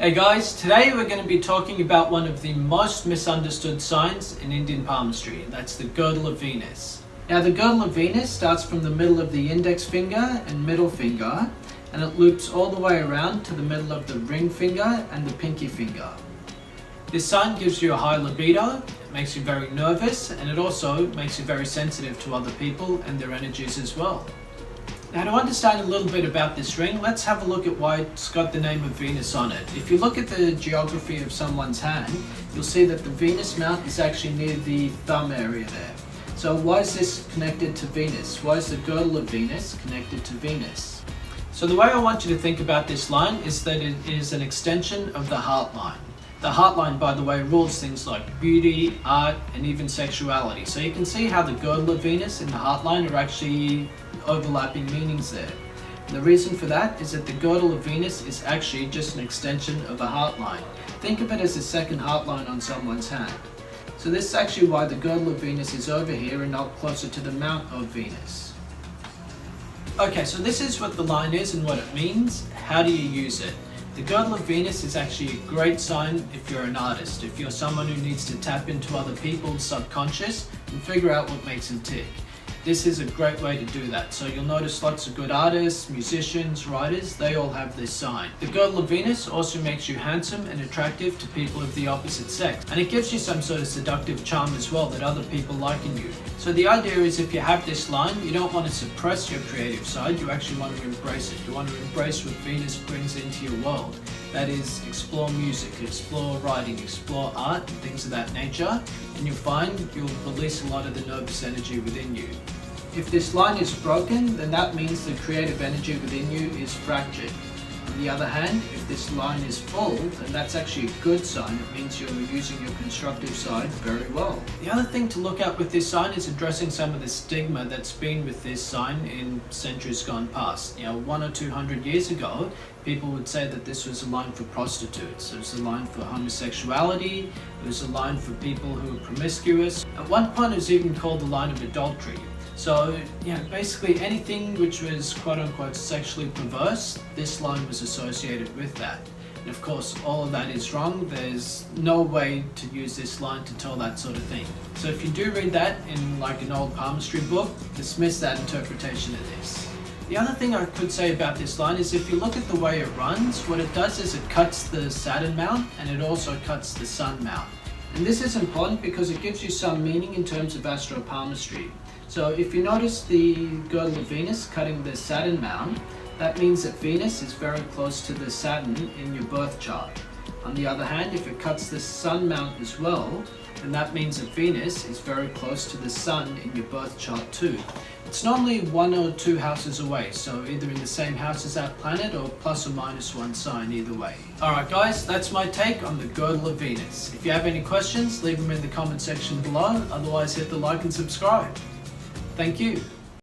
Hey guys, today we're going to be talking about one of the most misunderstood signs in Indian palmistry, and that's the girdle of Venus. Now the girdle of Venus starts from the middle of the index finger and middle finger, and it loops all the way around to the middle of the ring finger and the pinky finger. This sign gives you a high libido, it makes you very nervous, and it also makes you very sensitive to other people and their energies as well. Now to understand a little bit about this ring, let's have a look at why it's got the name of Venus on it. If you look at the geography of someone's hand, you'll see that the Venus mount is actually near the thumb area there. So why is this connected to Venus? Why is the girdle of Venus connected to Venus? So the way I want you to think about this line is that it is an extension of the heart line. The heart line, by the way, rules things like beauty, art, and even sexuality. So you can see how the girdle of Venus and the heart line are actually overlapping meanings there. And the reason for that is that the girdle of Venus is actually just an extension of the heart line. Think of it as a second heart line on someone's hand. So this is actually why the girdle of Venus is over here and not closer to the mount of Venus. Okay, so this is what the line is and what it means. How do you use it? The girdle of Venus is actually a great sign if you're an artist, if you're someone who needs to tap into other people's subconscious and figure out what makes them tick. This is a great way to do that. So you'll notice lots of good artists, musicians, writers, they all have this sign. The girdle of Venus also makes you handsome and attractive to people of the opposite sex. And it gives you some sort of seductive charm as well that other people like in you. So the idea is if you have this line, you don't want to suppress your creative side, you actually want to embrace it. You want to embrace what Venus brings into your world. That is, explore music, explore writing, explore art, and things of that nature, and you'll find you'll release a lot of the nervous energy within you. If this line is broken, then that means the creative energy within you is fractured. On the other hand, if this line is full, then that's actually a good sign. It means you're using your constructive side very well. The other thing to look at with this sign is addressing some of the stigma that's been with this sign in centuries gone past. 100 or 200 years ago, people would say that this was a line for prostitutes. It was a line for homosexuality. It was a line for people who were promiscuous. At one point, it was even called the line of adultery. So, basically anything which was quote-unquote sexually perverse, this line was associated with that. And of course, all of that is wrong. There's no way to use this line to tell that sort of thing. So if you do read that in like an old palmistry book, dismiss that interpretation of this. The other thing I could say about this line is if you look at the way it runs, what it does is it cuts the Saturn mount and it also cuts the Sun mount. And this is important because it gives you some meaning in terms of astropalmistry. So if you notice the girdle of Venus cutting the Saturn mount, that means that Venus is very close to the Saturn in your birth chart. On the other hand, if it cuts the Sun mount as well, then that means that Venus is very close to the Sun in your birth chart too. It's normally 1 or 2 houses away, so either in the same house as that planet or plus or minus 1 sign either way. Alright guys, that's my take on the girdle of Venus. If you have any questions, leave them in the comment section below, otherwise hit the like and subscribe. Thank you.